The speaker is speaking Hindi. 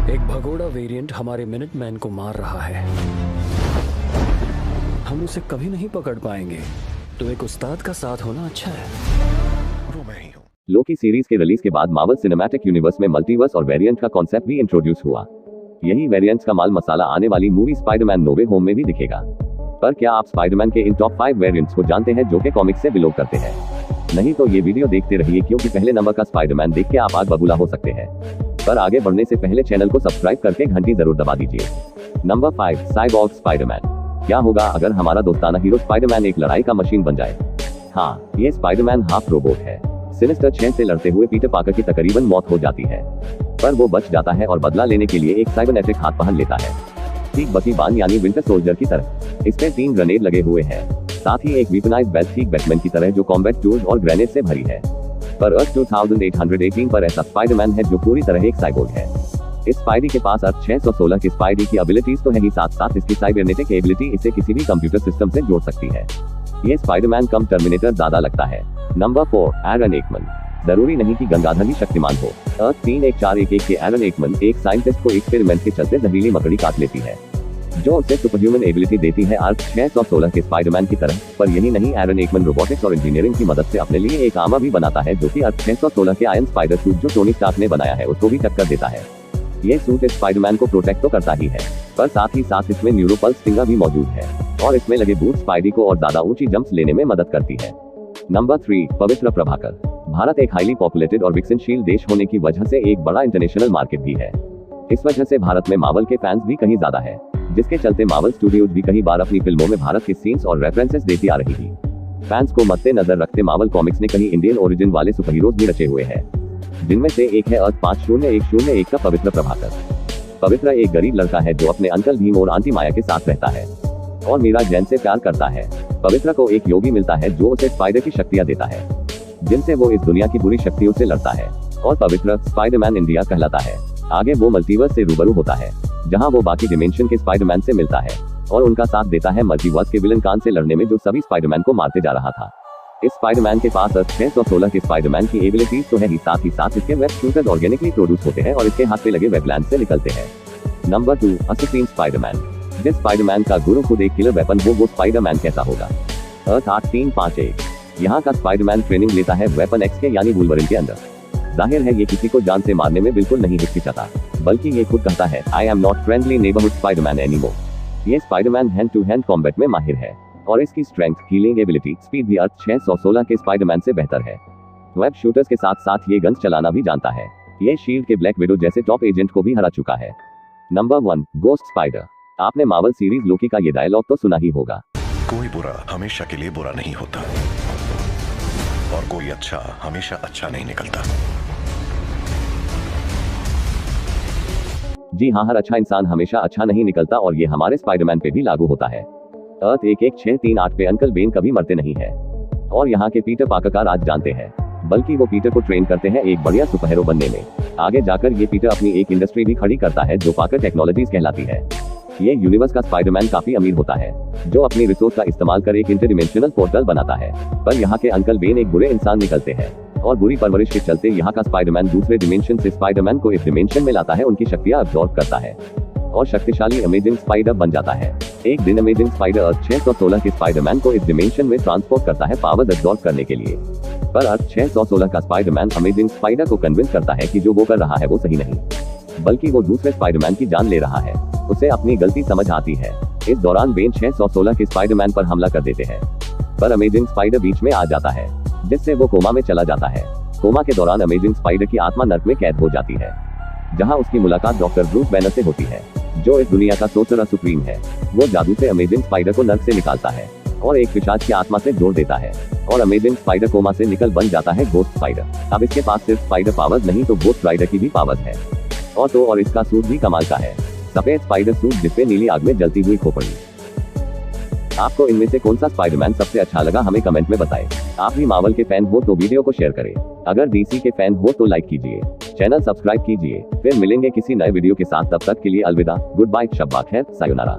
एक भगोड़ा वेरिएंट हमारे मिनटमैन को मार रहा है। हम उसे कभी नहीं पकड़ पाएंगे, तो एक उस्ताद का साथ होना अच्छा है। वो मैं ही हूँ। लोकी सीरीज के रिलीज के बाद मार्वल सिनेमैटिक यूनिवर्स में मल्टीवर्स और वेरिएंट का कॉन्सेप्ट भी इंट्रोड्यूस हुआ। यही वेरिएंट्स का माल मसाला आने वाली मूवी स्पाइडरमैन नो वे होम में भी दिखेगा। पर क्या आप स्पाइडरमैन के इन टॉप 5 वेरिएंट्स को जानते हैं जो कि कॉमिक्स से बिलोंग करते हैं? नहीं तो ये वीडियो देखते रहिए, क्योंकि पहले नंबर का स्पाइडरमैन देख के आप आग बबूला हो सकते हैं। पर आगे बढ़ने से पहले चैनल को सब्सक्राइब करके घंटी जरूर दबा दीजिए। Number 5, cyborg Spiderman. क्या होगा अगर हमारा दोस्ताना हीरो स्पाइडरमैन एक लड़ाई का मशीन बन जाए? हाँ, ये स्पाइडरमैन हाफ रोबोट है। सिनिस्टर 6 से लड़ते हुए पीटर पार्कर की तकरीबन मौत हो जाती है, पर वो बच जाता है और बदला लेने के लिए एक साइबरनेटिक हाथ पहन लेता है, ठीक बकी बान यानी विंटर सोल्जर की तरह। इसमें 3 ग्रेनेड लगे हुए हैं, साथ ही एक वीपनाइज्ड बेल्ट ठीक बैटमैन की तरह जो कॉम्बैट टूल्स और ग्रेनेड से भरी है। पर अर्थ 2818 पर ऐसा स्पाइडरमैन है जो पूरी तरह एक साइबोर्ग है। इस स्पाइडी के पास अर्थ 616 की स्पाइडी की एबिलिटीज तो है ही, साथ साथ इसकी साइबरनेटिक एबिलिटी इसे किसी भी कंप्यूटर सिस्टम से जोड़ सकती है। ये स्पाइडरमैन कम टर्मिनेटर ज्यादा लगता है। नंबर 4, एरन एकमन। जरूरी नहीं कि गंगाधर ही शक्तिमान हो। अर्थ 31411 के एरन एकमन एक साइंटिस्ट को एक्सपेरिमेंट के चलते जहरीली मकड़ी काट लेती है, जो उसे सुपरह्यूमन एबिलिटी देती है अर्थ 616 के स्पाइडरमैन की तरह। पर यही नहीं, एरन एकमन रोबोटिक्स और इंजीनियरिंग की मदद से अपने लिए एक आर्मर भी बनाता है, जो कि अर्थ 616 के आयरन स्पाइडर सूट जो टोनी स्टार्क ने बनाया है उसको भी टक्कर देता है। ये सूट इस स्पाइडरमैन को प्रोटेक्ट तो करता ही है, पर साथ ही साथ इसमें न्यूरोपल्स स्टिंगर भी मौजूद है, और इसमें लगे बूट स्पाइडी को और ज्यादा ऊंची जंप्स लेने में मदद करती है। नंबर 3, पवित्र प्रभाकर। भारत एक हाईली पॉपुलेटेड और विकसनशील देश होने की वजह से एक बड़ा इंटरनेशनल मार्केट भी है। इस वजह से भारत में मार्वल के फैंस भी कहीं ज्यादा है, जिसके चलते मार्वल स्टूडियोज भी कई बार अपनी फिल्मों में भारत के सीन्स और रेफरेंसेस देती आ रही थी। फैंस को मद्देनजर रखते मार्वल कॉमिक्स ने कई इंडियन ओरिजिन वाले सुपरहीरोज भी रचे हुए हैं, जिनमें से एक है अर्थ 50101 का पवित्र प्रभाकर। पवित्र एक गरीब लड़का है जो अपने अंकल भीम और आंटी माया के साथ रहता है और मीरा जैन से प्यार करता है। पवित्र को एक योगी मिलता है जो उसे स्पाइडर की शक्तियां देता है, जिनसे वो इस दुनिया की बुरी शक्तियों से लड़ता है, और पवित्र स्पाइडरमैन इंडिया कहलाता है। आगे वो मल्टीवर्स से रूबरू होता है, जहां वो बाकी डिमेंशन के स्पाइडरमैन से मिलता है और उनका साथ देता है मल्टीवर्स के विलन कान से लड़ने में, जो सभी स्पाइडरमैन को मारते जा रहा था। इस स्पाइडरमैन के पास अर्थ 616 के स्पाइडरमैन की एबिलिटीज तो है ही, साथ ही साथ इसके वेब शूटर्स ऑर्गेनिकली प्रोड्यूस होते हैं और इसके हाथ पे लगे वेबलैंड से निकलते हैं। नंबर 2, अससीन स्पाइडरमैन। जिस स्पाइडरमैन का गुरु खुद एक किलर वेपन हो, वो स्पाइडरमैन कैसा होगा? अर्थ 8351। यहाँ का स्पाइडरमैन ट्रेनिंग लेता है वेपन एक्स के यानी वुल्वरिन के अंदर। जाहिर है ये किसी को जान से मारने में बिल्कुल नहीं हिचकिचाता, बल्कि ये खुद कहता है, I am not friendly neighbourhood Spiderman anymore. ये Spiderman hand to hand combat में माहिर है, और इसकी स्ट्रेंथ, हीलिंग एबिलिटी, स्पीड भी अर्थ 616 के स्पाइडरमैन से बेहतर है। वेब शूटर्स के साथ साथ ये गन्स चलाना भी जानता है। ये शील्ड के ब्लैक विडो जैसे टॉप एजेंट को भी हरा चुका है। Number 1, ghost spider. आपने मार्वल सीरीज लोकी का ये डायलॉग तो सुना ही होगा, कोई बुरा हमेशा के लिए बुरा नहीं होता, और कोई अच्छा हमेशा अच्छा नहीं निकलता। जी हाँ, हर अच्छा इंसान हमेशा अच्छा नहीं निकलता, और ये हमारे स्पाइडरमैन पे भी लागू होता है। अर्थ 11638 पे अंकल बेन कभी मरते नहीं है, और यहाँ के पीटर पार्कर का राज जानते हैं, बल्कि वो पीटर को ट्रेन करते हैं एक बढ़िया सुपरहीरो बनने में। आगे जाकर ये पीटर अपनी एक इंडस्ट्री भी खड़ी करता है जो पार्कर टेक्नोलॉजीज कहलाती है। ये यूनिवर्स का स्पाइडरमैन काफी अमीर होता है, जो अपनी रिसोर्स का इस्तेमाल कर एक इंटरडिमेंशनल पोर्टल बनाता है। पर यहाँ के अंकल बेन एक बुरे इंसान निकलते हैं, और बुरी परवरिश के चलते यहाँ का स्पाइडरमैन दूसरे डिमेंशन से स्पाइडरमैन को इस डिमेंशन में लाता है, उनकी शक्तियां अब्सॉर्ब करता है और शक्तिशाली अमेजिंग स्पाइडर बन जाता है। एक दिन अमेजिंग स्पाइडर अर्थ 616 के स्पाइडरमैन को इस डिमेंशन में ट्रांसपोर्ट करता है पावर्स अब्सॉर्ब करने के लिए। पर अर्थ 616 का स्पाइडरमैन अमेजिंग स्पाइडर को कन्विंस करता है कि जो वो कर रहा है वो सही नहीं, बल्कि वो दूसरे स्पाइडरमैन की जान ले रहा है। उसे अपनी गलती समझ आती है। इस दौरान बेन 616 के स्पाइडरमैन पर हमला कर देते हैं, पर अमेजिंग स्पाइडर बीच में आ जाता है, जिससे वो कोमा में चला जाता है। कोमा के दौरान अमेजिंग स्पाइडर की आत्मा नर्क में कैद हो जाती है, जहां उसकी मुलाकात डॉक्टर ब्रूस बैनर से होती है, जो इस दुनिया का सोर्सरर सुप्रीम है। वो जादू से अमेजिंग स्पाइडर को नर्क से निकालता है और एक पिशाच की आत्मा से जोड़ देता है, और अमेजिंग स्पाइडर कोमा से निकल बन जाता है गोस्ट स्पाइडर। अब इसके पास सिर्फ स्पाइडर पावर्स नहीं तो गोस्ट राइडर की भी पावर्स है, और इसका सूट भी कमाल का है, सफेद स्पाइडर सूट जिसपे नीली आग में जलती हुई खोपड़ी। आपको इनमें से कौन सा स्पाइडरमैन सबसे अच्छा लगा, हमें कमेंट में बताएं। आप भी मार्वल के फैन हो तो वीडियो को शेयर करें, अगर डीसी के फैन हो तो लाइक कीजिए, चैनल सब्सक्राइब कीजिए। फिर मिलेंगे किसी नए वीडियो के साथ, तब तक के लिए अलविदा, गुड बाय, शब्बा खैर, सायोनारा।